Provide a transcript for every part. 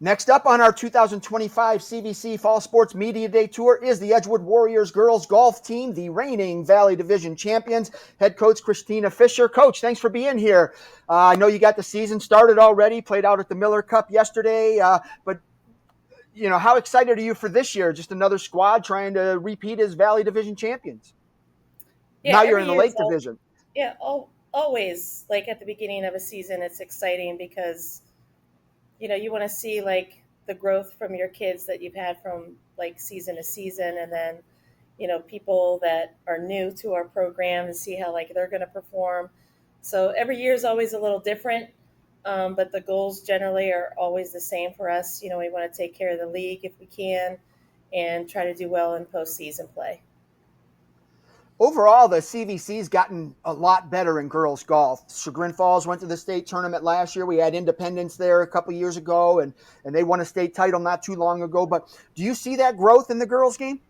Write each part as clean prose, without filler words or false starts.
Next up on our 2025 CVC Fall Sports Media Day Tour is the Edgewood Warriors girls golf team, the reigning Valley Division champions. Head coach Christina Fisher. Coach, thanks for being here. I know you got the season started already, played out at the Miller Cup yesterday, but how excited are you for this year? Just another squad trying to repeat as Valley Division champions. Yeah, Now you're every in the year is Lake Division. always like at the beginning of a season. It's exciting because you want to see like the growth from your kids that you've had from like season to season, and then people that are new to our program and see how like they're going to perform. So every year is always a little different, but the goals generally are always the same for us. We want to take care of the league if we can, and try to do well in postseason play. Overall, the CVC's gotten a lot better in girls golf. Chagrin Falls went to the state tournament last year. We had Independence there a couple years ago, and they won a state title not too long ago. But do you see that growth in the girls game?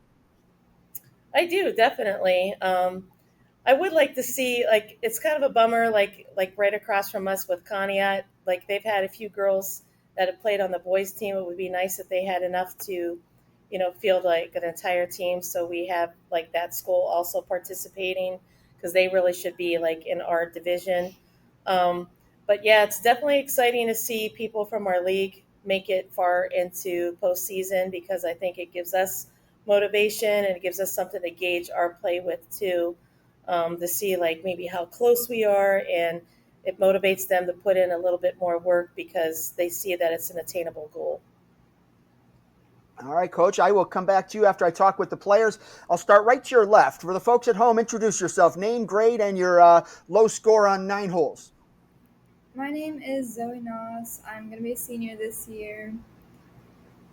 I do definitely. I would like to see like it's kind of a bummer like right across from us with Conneaut. Like they've had a few girls that have played on the boys team. It would be nice if they had enough to, field like an entire team. So we have like that school also participating because they really should be like in our division. Um, but yeah, it's definitely exciting to see people from our league make it far into postseason because I think it gives us motivation and it gives us something to gauge our play with too, to see like maybe how close we are, and it motivates them to put in a little bit more work because they see that it's an attainable goal. All right, Coach, I will come back to you after I talk with the players. I'll start right to your left. For the folks at home, introduce yourself, name, grade, and your low score on 9 holes. My name is Zoe Noss. I'm going to be a senior this year.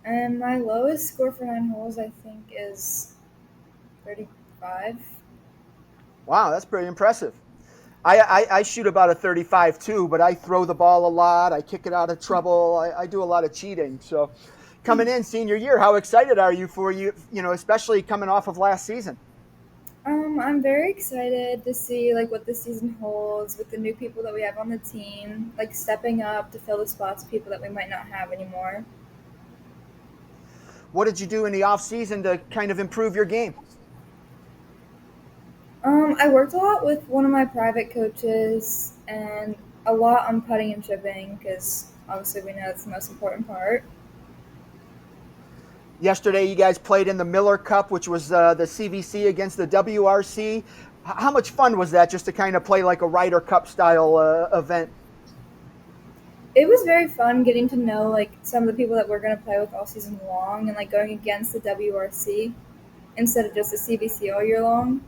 And my lowest score for 9 holes, I think, is 35. Wow, that's pretty impressive. I shoot about a 35 too, but I throw the ball a lot. I kick it out of trouble. I do a lot of cheating. So coming in senior year, how excited are you for especially coming off of last season? I'm very excited to see like what the season holds with the new people that we have on the team, like stepping up to fill the spots of people that we might not have anymore. What did you do in the off season to kind of improve your game? I worked a lot with one of my private coaches and a lot on putting and chipping because obviously we know it's the most important part. Yesterday, you guys played in the Miller Cup, which was the CVC against the WRC. How much fun was that just to kind of play like a Ryder Cup style event? It was very fun getting to know like some of the people that we're going to play with all season long and like going against the WRC instead of just the CVC all year long.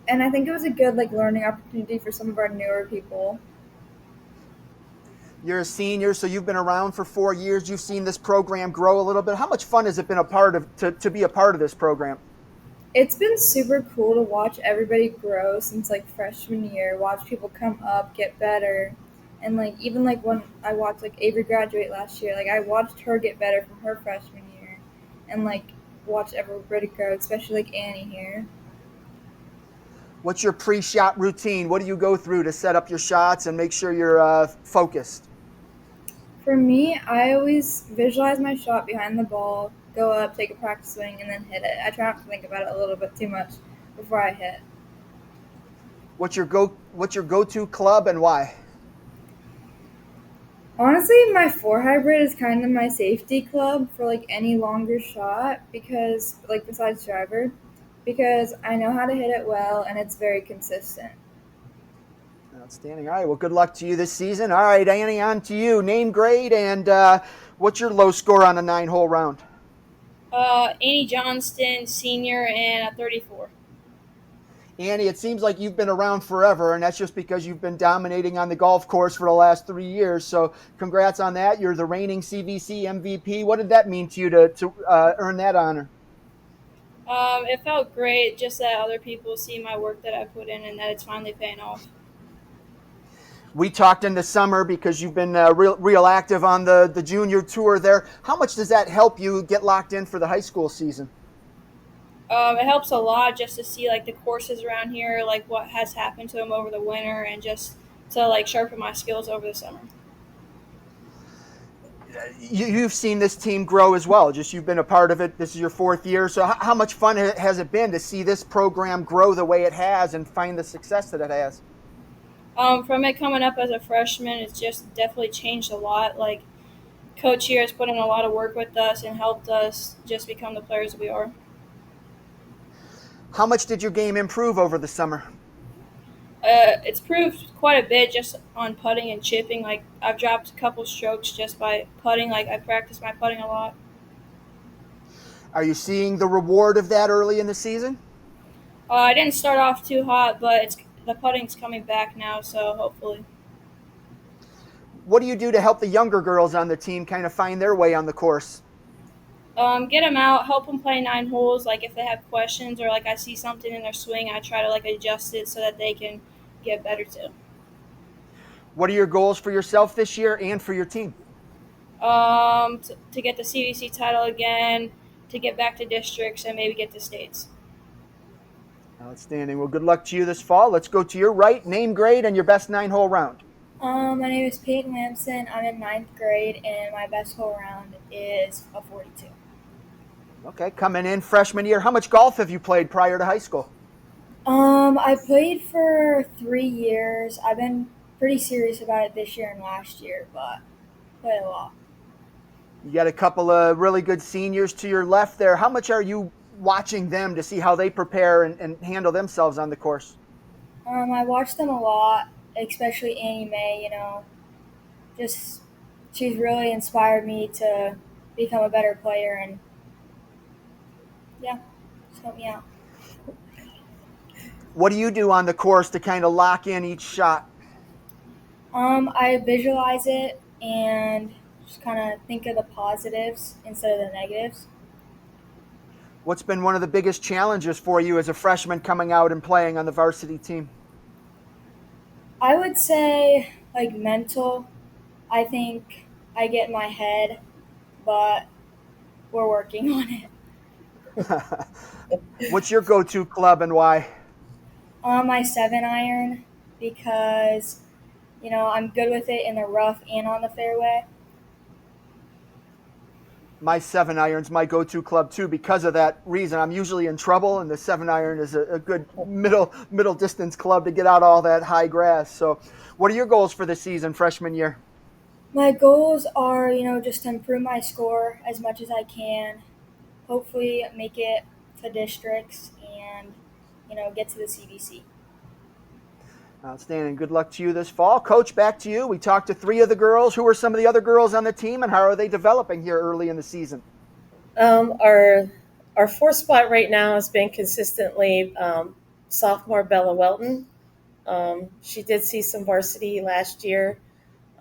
And I think it was a good like learning opportunity for some of our newer people. You're a senior, so you've been around for 4 years. You've seen this program grow a little bit. How much fun has it been to be a part of this program? It's been super cool to watch everybody grow since like freshman year, watch people come up, get better. And like even like when I watched like Avery graduate last year, like I watched her get better from her freshman year and like watch everybody grow, especially like Annie here. What's your pre-shot routine? What do you go through to set up your shots and make sure you're focused? For me, I always visualize my shot behind the ball, go up, take a practice swing, and then hit it. I try not to think about it a little bit too much before I hit. What's your go-to club and why? Honestly, my four hybrid is kind of my safety club for like any longer shot because, like, besides driver, because I know how to hit it well and it's very consistent. Outstanding. All right. Well, good luck to you this season. All right, Annie, on to you. Name, grade, and what's your low score on a 9 hole round? Annie Johnston, senior, and a 34. Annie, it seems like you've been around forever, and that's just because you've been dominating on the golf course for the last 3 years. So, congrats on that. You're the reigning CVC MVP. What did that mean to you to earn that honor? It felt great just that other people see my work that I put in and that it's finally paying off. We talked in the summer because you've been real active on the junior tour there. How much does that help you get locked in for the high school season? It helps a lot just to see like the courses around here, like what has happened to them over the winter, and just to like sharpen my skills over the summer. You've seen this team grow as well. Just you've been a part of it. This is your fourth year. So how much fun has it been to see this program grow the way it has and find the success that it has? From it coming up as a freshman, it's just definitely changed a lot. Like Coach here has put in a lot of work with us and helped us just become the players we are. How much did your game improve over the summer? It's proved quite a bit just on putting and chipping. Like I've dropped a couple strokes just by putting. Like I practice my putting a lot. Are you seeing the reward of that early in the season? I didn't start off too hot, but the putting's coming back now, so hopefully. What do you do to help the younger girls on the team kind of find their way on the course? Get them out, help them play 9 holes. Like if they have questions or like I see something in their swing, I try to like adjust it so that they can get better too. What are your goals for yourself this year and for your team? To get the CVC title again, to get back to districts, and maybe get to states. Outstanding. Well, good luck to you this fall. Let's go to your right, name, grade, and your best 9-hole round. My name is Peyton Lamson. I'm in ninth grade, and my best hole round is a 42. Okay, coming in freshman year. How much golf have you played prior to high school? I played for 3 years. I've been pretty serious about it this year and last year, but played a lot. You got a couple of really good seniors to your left there. How much are you watching them to see how they prepare and handle themselves on the course? I watch them a lot, especially Annie Mae. Just she's really inspired me to become a better player, and yeah, just help me out. What do you do on the course to kind of lock in each shot? I visualize it and just kind of think of the positives instead of the negatives. What's been one of the biggest challenges for you as a freshman coming out and playing on the varsity team? I would say like mental. I think I get in my head, but we're working on it. What's your go-to club and why? On my 7-iron because I'm good with it in the rough and on the fairway. My 7-iron's my go-to club too because of that reason. I'm usually in trouble, and the 7-iron is a good middle distance club to get out all that high grass. So, what are your goals for the season, freshman year? My goals are, just to improve my score as much as I can. Hopefully, make it to districts and, get to the CVC. Outstanding. Good luck to you this fall. Coach, back to you. We talked to 3 of the girls. Who are some of the other girls on the team, and how are they developing here early in the season? Our fourth spot right now has been consistently sophomore Bella Welton. She did see some varsity last year,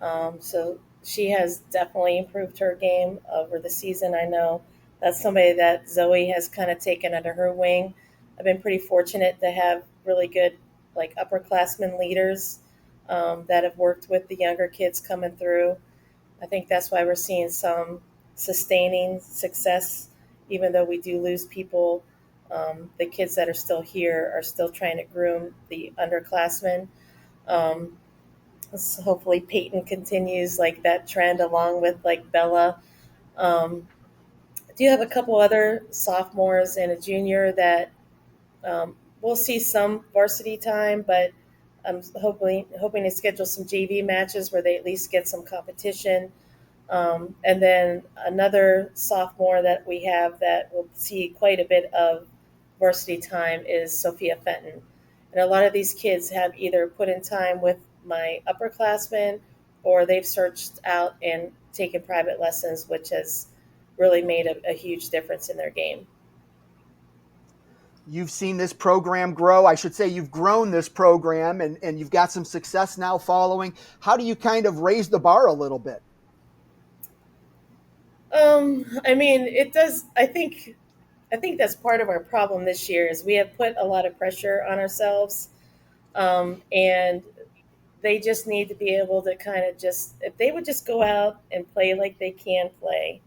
so she has definitely improved her game over the season. I know that's somebody that Zoe has kind of taken under her wing. I've been pretty fortunate to have really good like upperclassmen leaders that have worked with the younger kids coming through. I think that's why we're seeing some sustaining success, even though we do lose people. The kids that are still here are still trying to groom the underclassmen. Um, so hopefully Peyton continues like that trend along with like Bella. Um, I do have a couple other sophomores and a junior that we'll see some varsity time, but I'm hoping to schedule some JV matches where they at least get some competition. And then another sophomore that we have that will see quite a bit of varsity time is Sophia Fenton. And a lot of these kids have either put in time with my upperclassmen or they've searched out and taken private lessons, which has really made a huge difference in their game. You've seen this program grow. I should say you've grown this program, and you've got some success now following. How do you kind of raise the bar a little bit? I mean, it does. I think that's part of our problem this year is we have put a lot of pressure on ourselves, and they just need to be able to kind of just if they would just go out and play like they can play,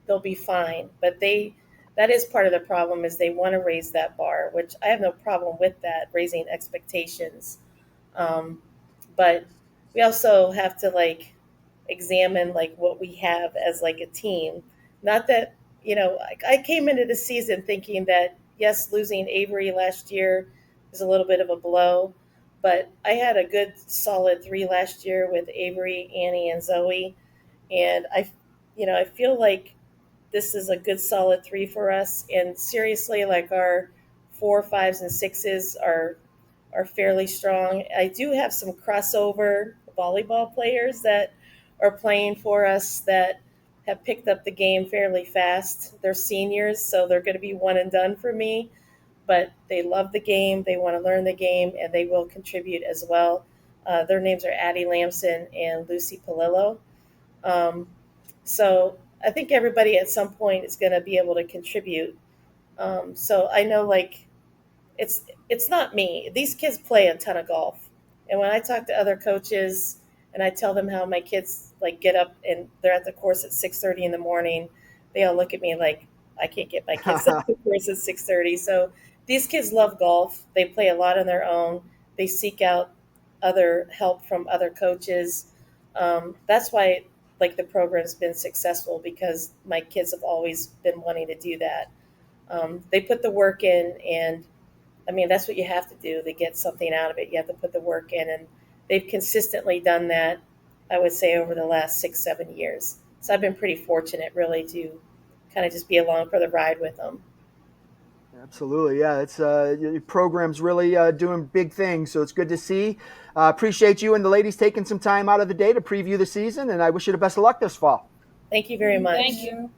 they'll be fine. But that is part of the problem is they want to raise that bar, which I have no problem with that raising expectations, but we also have to like examine like what we have as like a team. Not that, I came into the season thinking that yes, losing Avery last year was a little bit of a blow, but I had a good solid three last year with Avery, Annie, and Zoe, and I feel like this is a good solid three for us. And seriously, like our four, fives, and sixes are fairly strong. I do have some crossover volleyball players that are playing for us that have picked up the game fairly fast. They're seniors, so they're going to be one and done for me, but they love the game, they want to learn the game, and they will contribute as well. Their names are Addie Lamson and Lucy Palillo. Um, so I think everybody at some point is going to be able to contribute. So I know like it's not me. These kids play a ton of golf, and when I talk to other coaches and I tell them how my kids like get up and they're at the course at 6:30 in the morning, they all look at me like I can't get my kids up to the course at 6:30. So these kids love golf. They play a lot on their own. They seek out other help from other coaches. That's why like the program's been successful because my kids have always been wanting to do that. They put the work in, and I mean, that's what you have to do to get something out of it. You have to put the work in, and they've consistently done that, I would say, over the last 6, 7 years. So I've been pretty fortunate, really, to kind of just be along for the ride with them. Absolutely, yeah. It's your program's really doing big things, so it's good to see. Appreciate you and the ladies taking some time out of the day to preview the season, and I wish you the best of luck this fall. Thank you very much. Thank you.